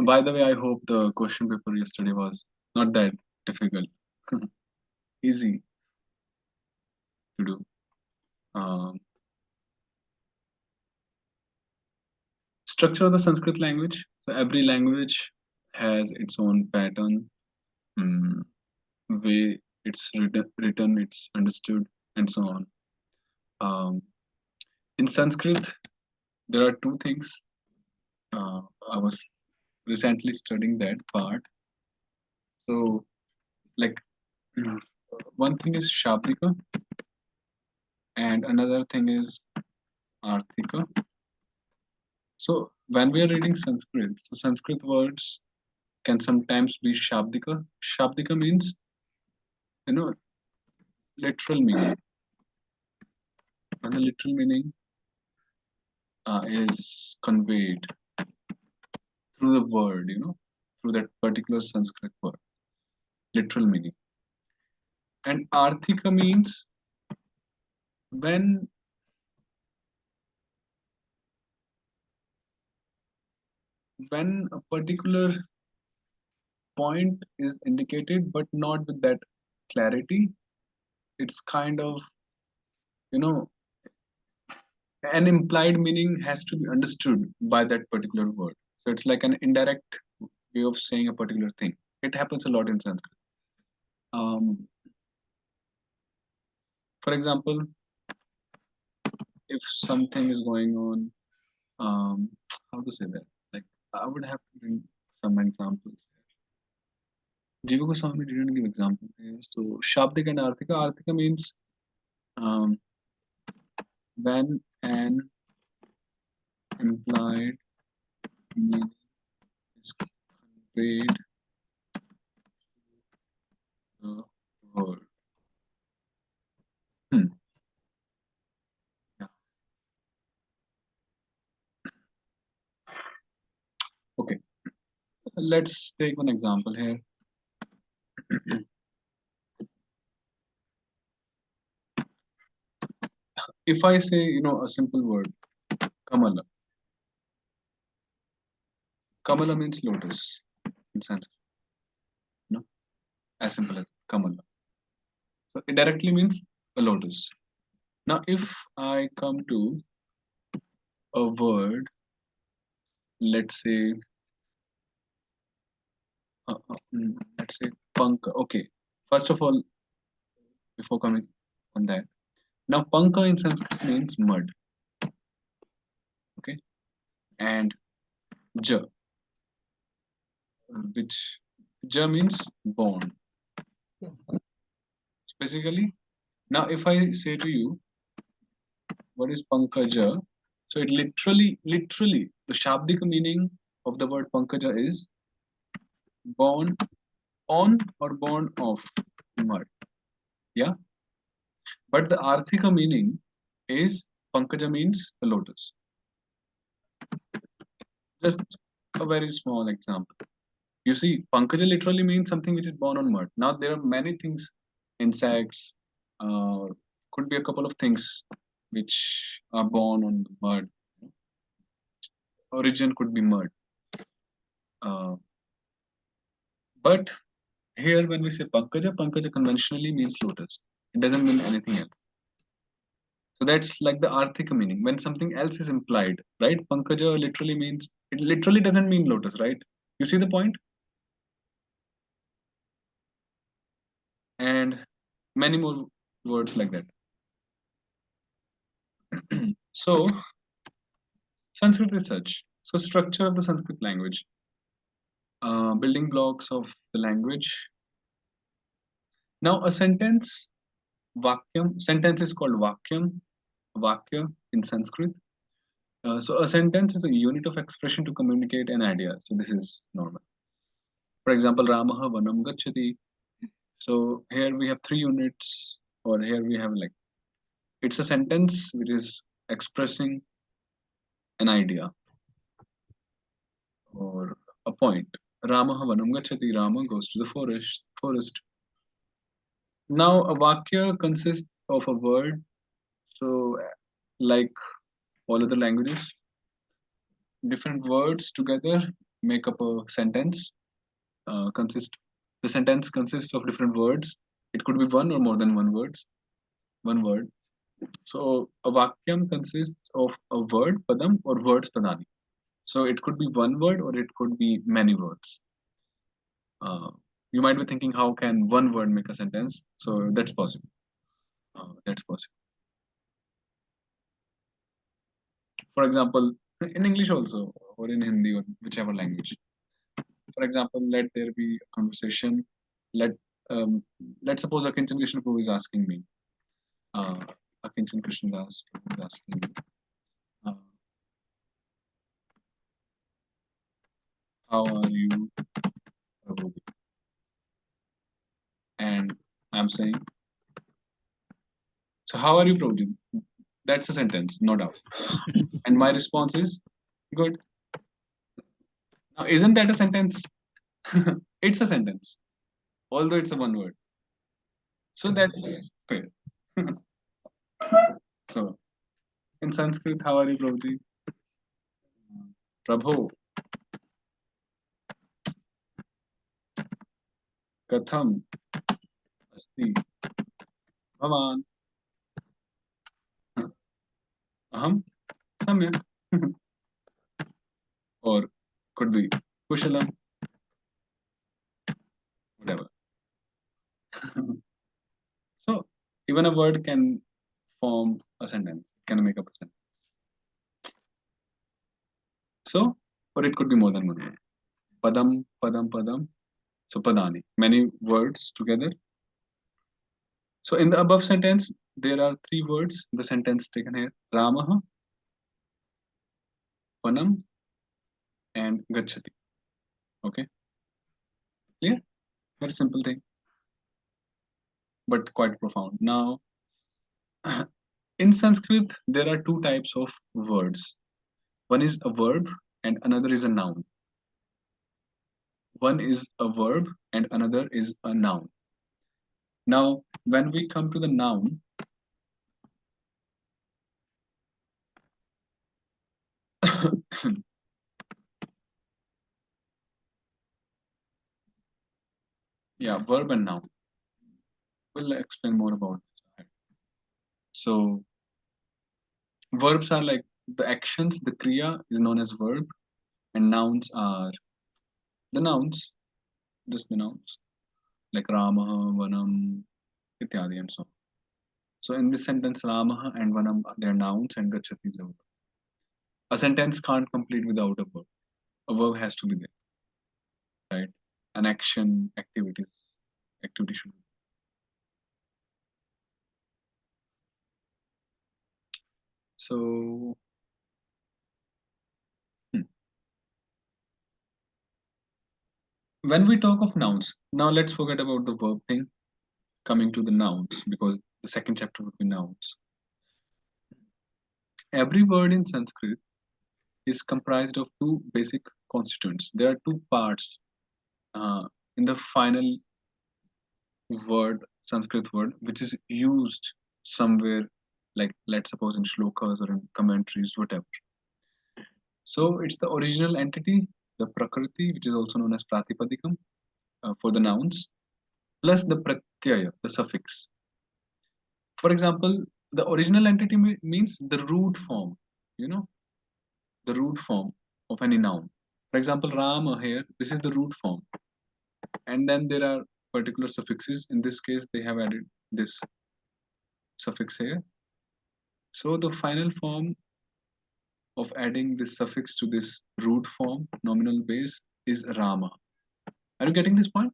By the way, I hope the question paper yesterday was not that difficult. Easy to do. Um, Structure of the Sanskrit language. So every language has its own pattern, mm, way it's written, it's understood, and so on. Um, in Sanskrit, there are two things. Uh, I was recently studying that part. So, like, mm, one thing is Shabdika, and another thing is Arthika. So, when we are reading Sanskrit, so Sanskrit words can sometimes be Shabdika. Shabdika means, you know, literal meaning. And the literal meaning is conveyed through the word, through that particular Sanskrit word, literal meaning. And Arthika means when a particular point is indicated, but not with that clarity. It's kind of, you know, an implied meaning has to be understood by that particular word. So it's like an indirect way of saying a particular thing. It happens a lot in Sanskrit. Um, for example, if something is going on, how to say that? Like, I would have to bring some examples. Jiva Goswami didn't give examples here. So, Shabdik and Arthika. Arthika means um, when an implied meaning is conveyed the word. Hmm. Yeah. Okay. Let's take one example here. If I say, a simple word, Kamala. Kamala means lotus in Sanskrit. You know, as simple as Kamala. So it directly means a lotus. Now, if I come to a word, let's say, let's say Panka. Okay. First of all, before coming on that, now Panka in Sanskrit means mud. Okay, and Ja, which Ja means born. Basically, now if I say to you, what is Pankaja? So it literally, the Shabdika meaning of the word Pankaja is born on or born of mud. Yeah. But the Arthika meaning is Pankaja means the lotus. Just a very small example. You see, Pankaja literally means something which is born on mud. Now there are many things, insects, could be a couple of things which are born on the mud. Origin could be mud. Uh, but here when we say Pankaja, Pankaja conventionally means lotus. It doesn't mean anything else. So that's like the Arthika meaning. When something else is implied, right? Pankaja literally means, it literally doesn't mean lotus, right? You see the point? And many more words like that. So Sanskrit is such. So structure of the Sanskrit language, building blocks of the language. Now a sentence is called vakya in Sanskrit. So a sentence is a unit of expression to communicate an idea. So this is normal. For example, Ramaha Vanam Gacchati. So here we have three units, or here we have like, it's a sentence which is expressing an idea or a point. Ramaha Vanam Gacchati. Rama goes to the forest. Now a vakya consists of a word. So like all other languages, different words together make up a sentence. Consist The sentence consists of different words. It could be one or more than one word. So a vakyam consists of a word, padam, or words, padani. So it could be one word or it could be many words. Uh, you might be thinking, how can one word make a sentence? So that's possible. That's possible. For example, in English also, or in Hindi, or whichever language. For example, let there be a conversation. Let um, let's suppose a Kinchan Krishna Prabhu is asking me. Uh, a Kinchan Krishna Das Prabhu is asking me, uh, "How are you, Prabhu?" And I'm saying, "So how are you, Prabhu?" That's a sentence, no doubt. And my response is, "Good." Now, isn't that a sentence? It's a sentence, although it's a one word. So that's fair. So in Sanskrit, how are you, Prabhuji? Prabhu, katham asti bhavan aham samyak. Or could be kushalam, whatever. So even a word can form a sentence, can make up a sentence. So, or it could be more than one word. Padam, padam, padam. So padani, many words together. So in the above sentence, there are three words. The sentence taken here: Ramaha, Vanam, and Gachati. Okay, clear? Very simple thing, but quite profound. Now, in Sanskrit, there are two types of words. One is a verb, and another is a noun. One is a verb, and another is a noun. Now, when we come to the noun, yeah, verb and noun. We'll explain more about this. So, verbs are like the actions, the kriya is known as verb, and nouns are the nouns, just the nouns, like Ramaha, Vanam, Ityadi, and so on. So, in this sentence, Ramaha and Vanam, they are nouns, and Gachati is a verb. A sentence can't complete without a verb. A verb has to be there, right? An action, activity should be. So, hmm. When we talk of nouns, now let's forget about the verb thing, coming to the nouns, because the second chapter would be nouns. Every word in Sanskrit is comprised of two basic constituents. There are two parts in the final word, Sanskrit word, which is used somewhere, like let's suppose in shlokas or in commentaries, whatever. So it's the original entity, the prakriti, which is also known as pratipadikam for the nouns, plus the pratyaya, the suffix. For example, the original entity means the root form, you know, the root form of any noun. For example, Rama here, this is the root form. And then there are particular suffixes. In this case, they have added this suffix here. So the final form of adding this suffix to this root form, nominal base, is Rama. Are you getting this point?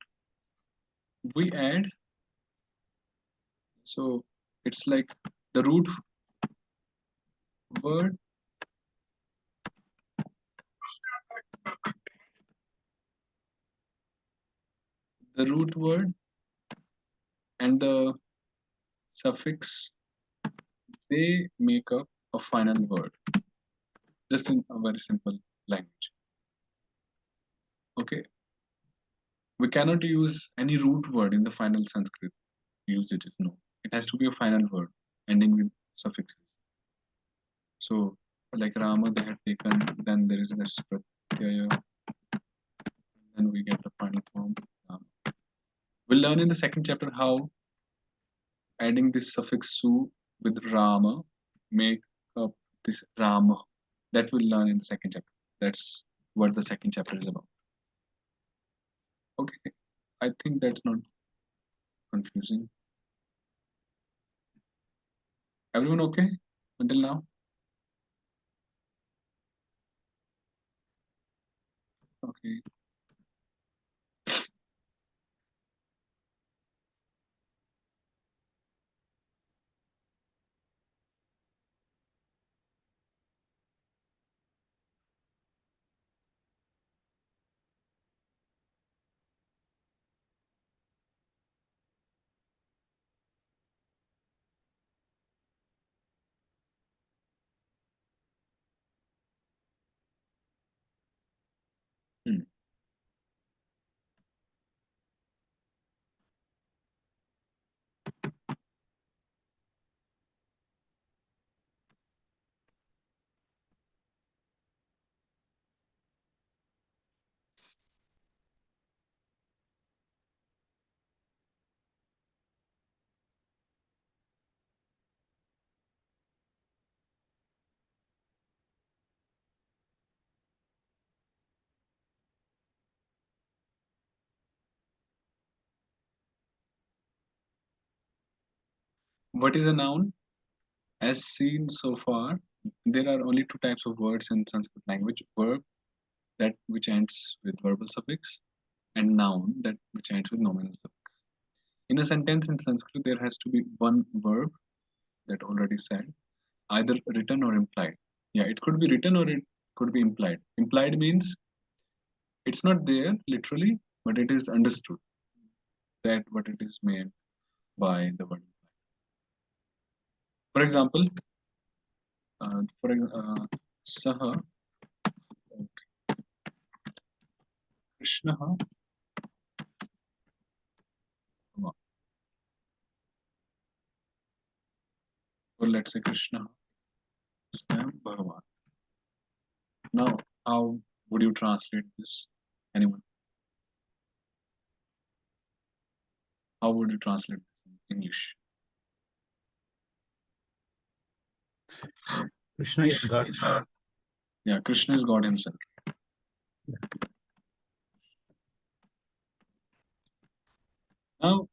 We add, so it's like the root word, the root word, and the suffix, they make up a final word, just in a very simple language. Okay, we cannot use any root word in the final Sanskrit usages. No, it has to be a final word ending with suffixes. So like Rama they had taken, then there is this pratyaya, then we get the final form. We'll learn in the second chapter how adding this suffix su with Rama make up this Rama. That we'll learn in the second chapter. That's what the second chapter is about. Okay, I think that's not confusing. Everyone okay until now? Okay. Hmm. What is a noun? As seen so far, there are only two types of words in Sanskrit language: verb, that which ends with verbal suffix, and noun, that which ends with nominal suffix. In a sentence in Sanskrit, there has to be one verb, that already said, either written or implied. Yeah, it could be written or it could be implied. Implied means it's not there literally, but it is understood that what it is meant by the word. For example, Saha, Krishna, or let's say Krishna, Swayam Bhagavan. Now, how would you translate this? Anyone? How would you translate this in English? Krishna is God. Yeah, Krishna is God himself. Now,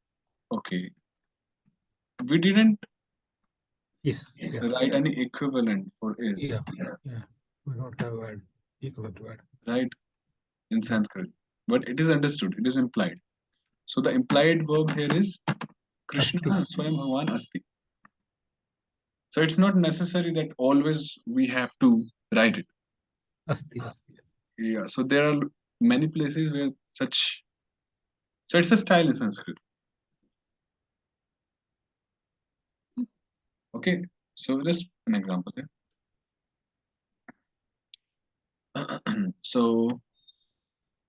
okay, we didn't Is. Yeah. write any equivalent for is. Yeah. Yeah. We don't have word equivalent word. Right, in Sanskrit, but it is understood, it is implied. So the implied verb here is Krishna Asti. Swayam Bhagavan Asti. So it's not necessary that always we have to write it. Asti. Asti. Yeah, so there are many places where such. So it's a style in Sanskrit. Okay, so just an example here. So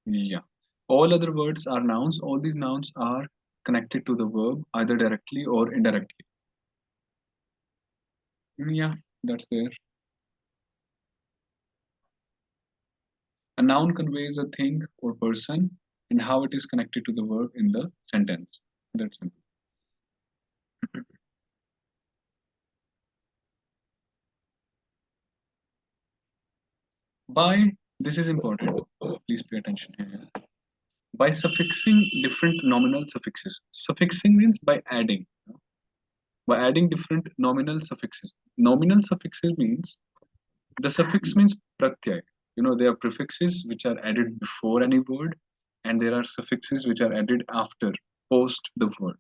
yeah, all other words are nouns. All these nouns are connected to the verb either directly or indirectly. Yeah, that's there. A noun conveys a thing or person and how it is connected to the verb in the sentence. That's simple. By, this is important, please pay attention here. By suffixing different nominal suffixes. Suffixing means by adding. By adding different nominal suffixes. Nominal suffixes means, the suffix means pratyay. You know, there are prefixes which are added before any word, and there are suffixes which are added after, post the word.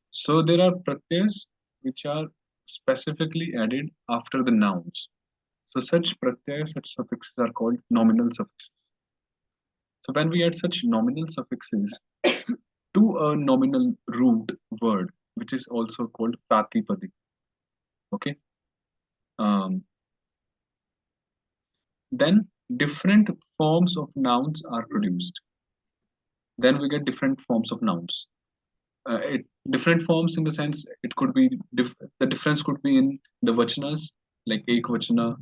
So there are pratyas which are specifically added after the nouns. So such pratyas, such suffixes are called nominal suffixes. So when we add such nominal suffixes to a nominal root word, which is also called pratipadi, okay, um, then different forms of nouns are produced. Then we get different forms of nouns. Different forms in the sense it could be the difference could be in the vachanas, like ek vachana,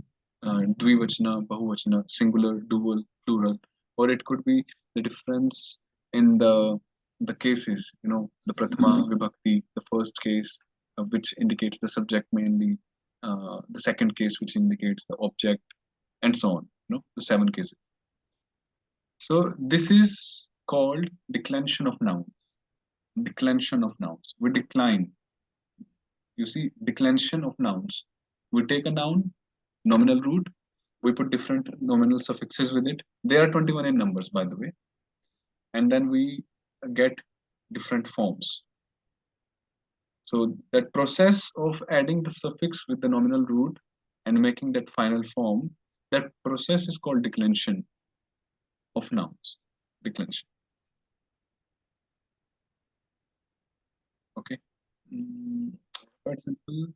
dvivachana, bahuvachana, singular, dual, plural, or it could be the difference in the cases. The prathama vibhakti, the first case which indicates the subject mainly, the second case which indicates the object, and so on. The seven cases. So this is called declension of nouns. Declension of nouns. We decline. You see, declension of nouns. We take a noun, nominal root, we put different nominal suffixes with it. There are 21 in numbers, by the way. And then we get different forms. So that process of adding the suffix with the nominal root and making that final form, that process is called declension of nouns. Declension. Okay. Quite simple.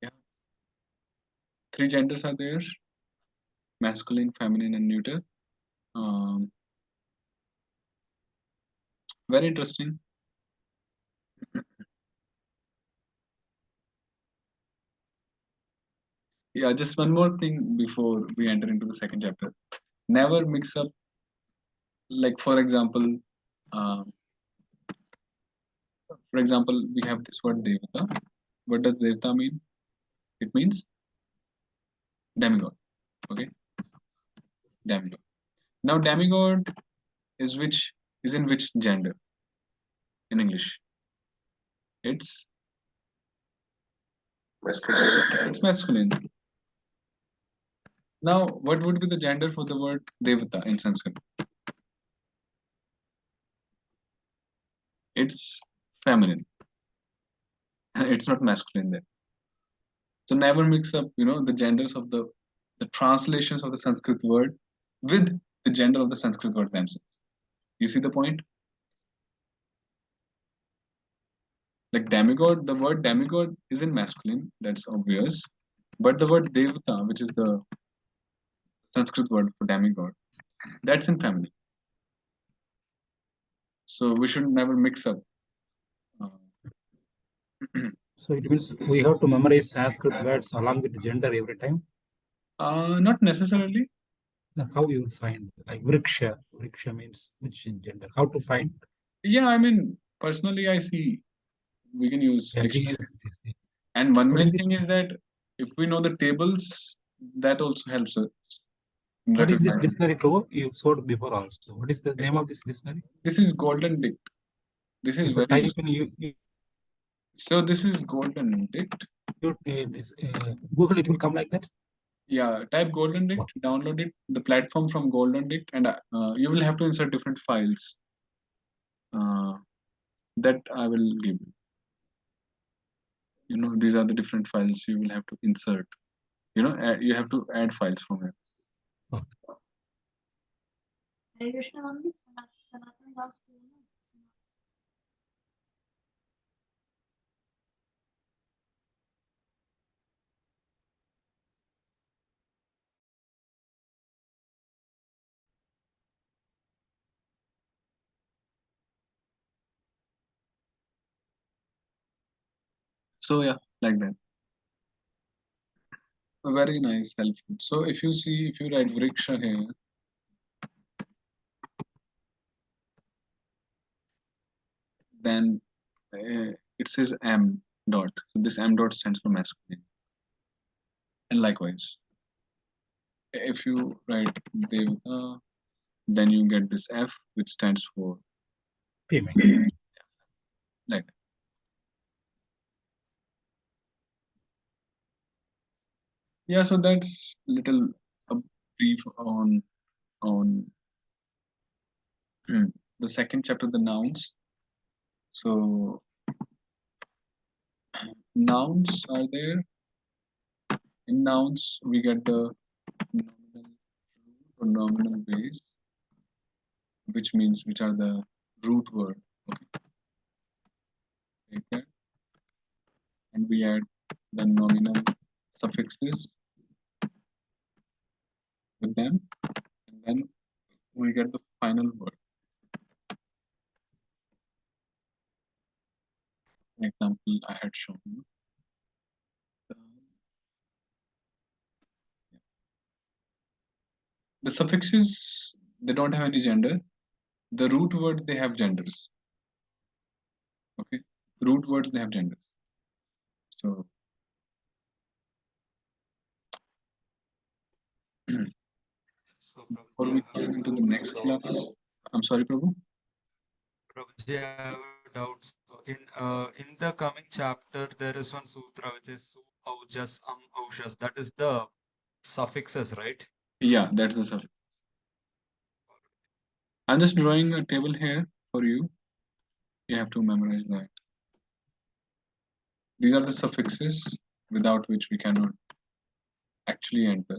Yeah. Three genders are there: masculine, feminine, and neuter. Um, very interesting. Yeah, just one more thing before we enter into the second chapter. Never mix up, like uh, for example, we have this word devata. What does devata mean? It means demigod. Okay, demigod. Now, demigod is in which gender in English? It's it's masculine. Now, what would be the gender for the word devata in Sanskrit? It's feminine. It's not masculine there. So never mix up, the genders of the translations of the Sanskrit word with the gender of the Sanskrit word themselves. You see the point? Like demigod, the word demigod is in masculine, that's obvious. But the word devata, which is the Sanskrit word for demigod, that's in feminine. So we should never mix up. Uh, So it means we have to memorize Sanskrit words along with gender every time. not necessarily. Then how you will find like vriksha? Vriksha means which gender? How to find? Yeah, I mean, personally, I see we can use Yeah, we dictionary. use this. And one What is main this? thing is that if we know the tables, that also helps us in What is this recognizing. dictionary to? You showed before also. What is the name of this dictionary? This is golden dict. This is If you very type useful. in So this is golden dict. Google, it will come like that. Yeah, type golden dict, download it, the platform from golden dict, and you will have to insert different files uh, that I will give you. These are the different files you will have to insert. You have to add files from here. Okay. Hare Krishna only Sanatana last two. So yeah, like that. Very nice, helpful. So if you write vriksha here, then it says M dot. So this M dot stands for masculine. And likewise, if you write Devata, then you get this F, which stands for Female. like that. Yeah, so that's little a brief on the second chapter, the nouns. So nouns are there. In nouns, we get the nominal root or nominal base, which are the root word. Okay, take that, and we add the nominal suffixes with them, and then we get the final word. An example I had shown you. The suffixes, they don't have any gender. The root word, they have genders. Okay, root words, they have genders. So So, before we Prabhuji, I come have into the a next doubt. class, I'm sorry, Prabhu. Prabhuji, I have a doubt. So in the coming chapter, there is one sutra which is su aujas aushas. That is the suffixes, right? Yeah, that's the suffix. I'm just drawing a table here for you. You have to memorize that. These are the suffixes without which we cannot actually enter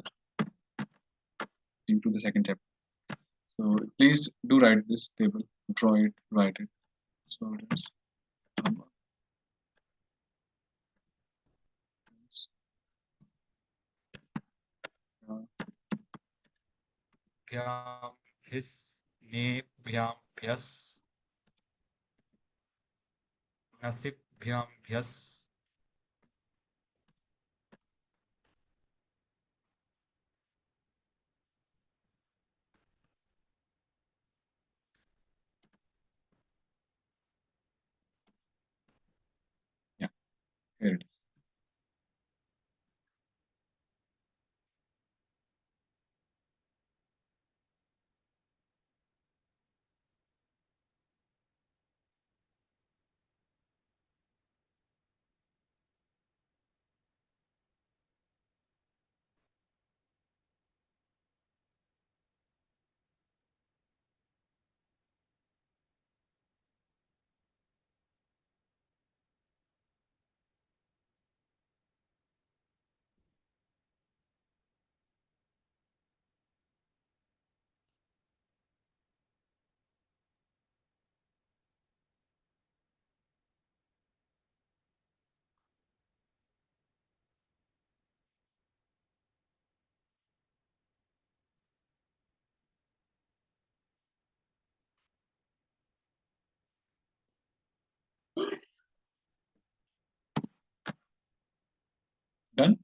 into the second chapter. So please do write this table, draw it, write it. So let's Bhyam, his, ne, bhyam, bhyas, nasib, bhyam, bhyas. yeah, here it is. Done?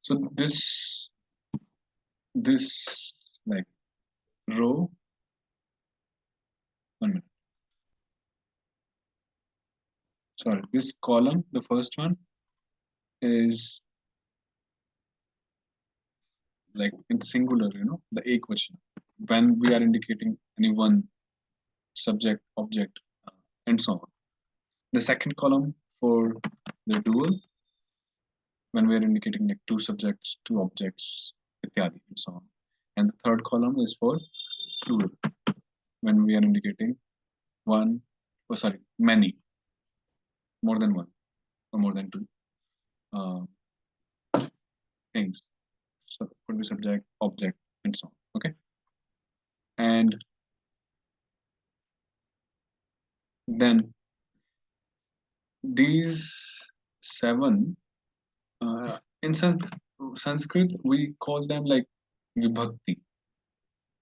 So this like row, 1 minute. Sorry, this column, the first one is like in singular, the ekvachan. When we are indicating any one subject, object, and so on. The second column for the dual, when we are indicating like two subjects, two objects, ityadi, and so on. And the third column is for plural, when we are indicating one, oh sorry, many, more than one, or more than two uh, things. So could be subject, object, and so on. Okay. And then these seven, in Sanskrit, we call them like vibhakti.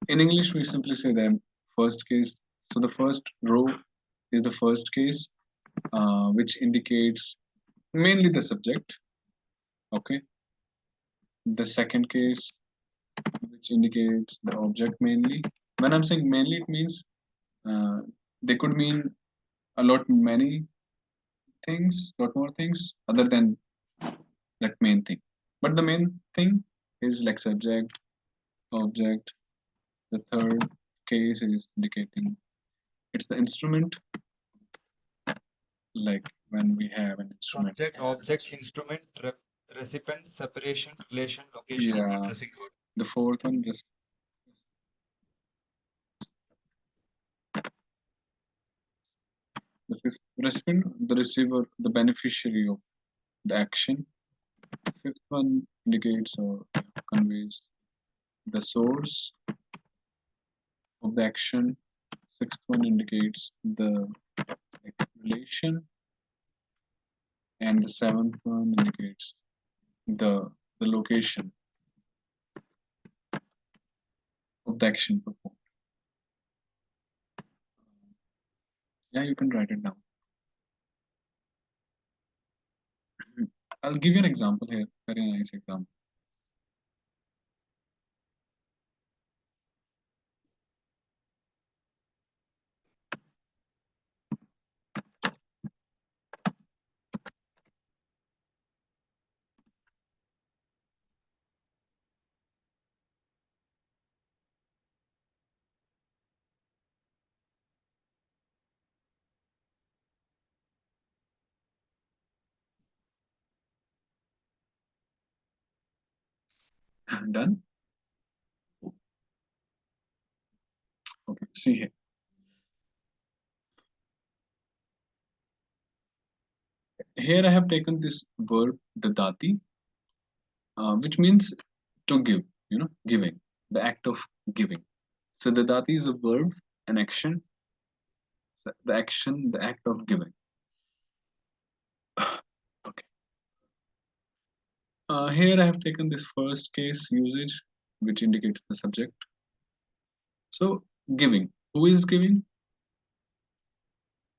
In English, we simply say them first case. So the first row is the first case, which indicates mainly the subject. Okay. The second case, which indicates the object mainly. When I'm saying mainly, it means they could mean a lot many things, lot more things other than that main thing. But the main thing is like subject, object. The third case is indicating it's the instrument, like when we have an instrument. Subject, object, instrument, recipient, separation, relation, location, Yeah. addressing code. The fourth one, just the fifth recipient, the receiver, the beneficiary of the action. The fifth one indicates or conveys the source of the action. Sixth one indicates the like, relation. and the seventh one indicates the location of the action performed. Yeah, you can write it down. I'll give you an example here. Very nice example. Done? Okay, see here. Here I have taken this verb, dadati, which means to give, giving, the act of giving. So dadati is a verb, an action, the action, the act of giving. Okay. Here I have taken this first case usage, which indicates the subject. So giving. Who is giving?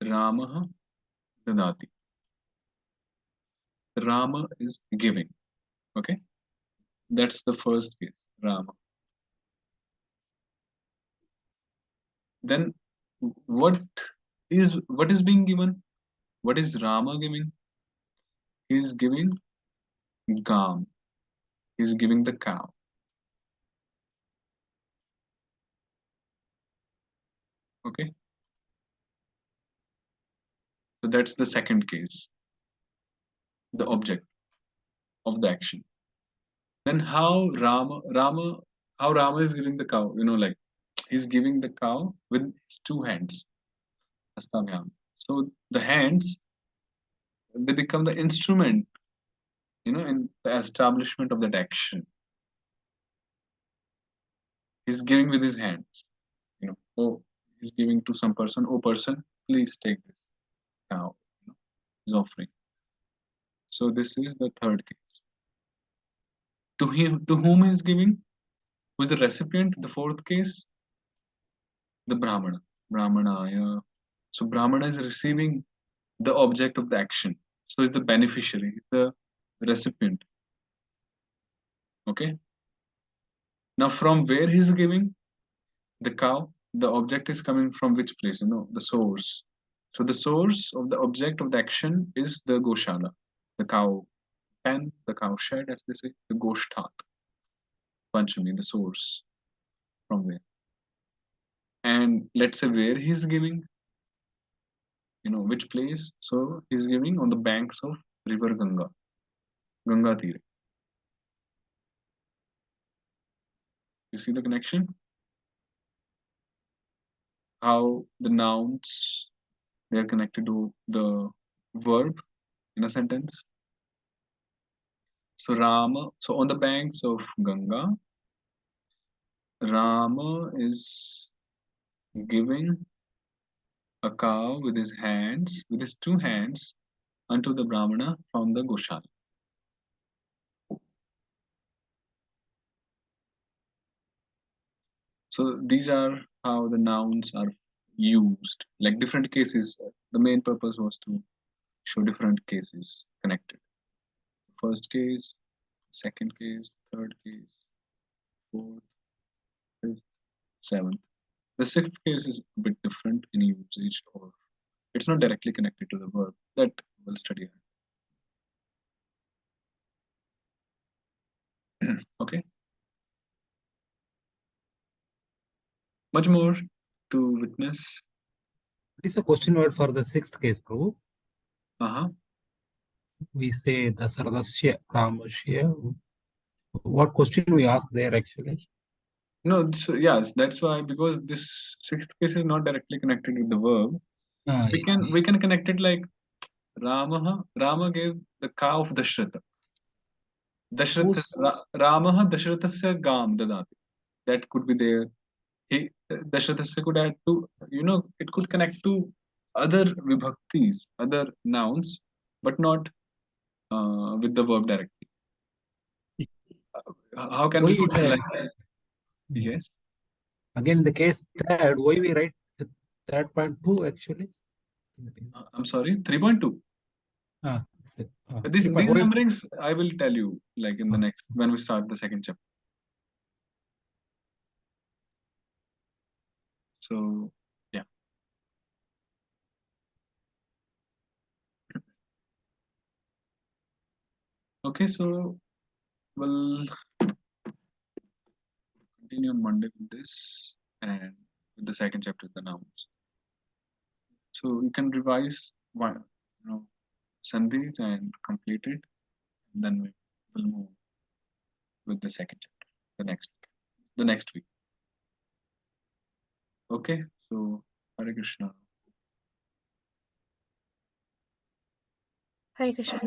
Ramaha dadati. Rama is giving. Okay. That's the first case. Rama. Then what is being given? What is Rama giving? He is giving Gam. He is giving the cow. Okay. So that's the second case. The object of the action. Then how Rama is giving the cow? Like he's giving the cow with his two hands. Astabhyam. So the hands, they become the instrument, in the establishment of that action. He's giving with his hands. Oh, he's giving to some person. Oh, person, please take this cow. He's offering. So this is the third case. To whom he's giving? Who's the recipient? The fourth case, the Brahmana. Brahmana. So Brahmana is receiving the object of the action. So is the beneficiary, the recipient. Okay. Now from where he's giving the cow, the object is coming from which place? The source. So the source of the object of the action is the Goshala, the cow pen, the cow shed, as they say, the Goshthat. Panchami, the source from where. And let's say where he's giving, which place. So he's giving on the banks of river Ganga Tire. You see the connection? How the nouns, they are connected to the verb in a sentence. So Rama, so on the banks of Ganga, Rama is giving a cow with his hands, with his two hands, unto the Brahmana from the Goshala. So these are how the nouns are used, like different cases. The main purpose was to show different cases connected. First case, second case, third case, fourth, fifth, seventh. The sixth case is a bit different in usage, or it's not directly connected to the verb. That we'll study. Okay. Much more to witness. What is the question word for the sixth case, Prabhu? We say the Sardasya Ramasya. What question we ask there actually? No, so yes, that's why, because this sixth case is not directly connected with the verb. We can connect it like Rama gave the cow of Dashratha. Ramaha Dashrathasya Gam Dadati. That could be there. Dashrathasya could add to, it could connect to other vibhaktis, other nouns, but not with the verb directly. How can we Why put it the- like that? Yes. Again, in the case third, why we write the 3.2 actually? I'm sorry, 3.2. Ah, These 3 point, why? numberings I will tell you like in the next when we start the second chapter. So yeah. Okay, so we'll continue on Monday with this and with the second chapter, the nouns. So you can revise one, sandhis and complete it. And then we will move with the second chapter the next week. Okay, so Hare Krishna. Hare Krishna.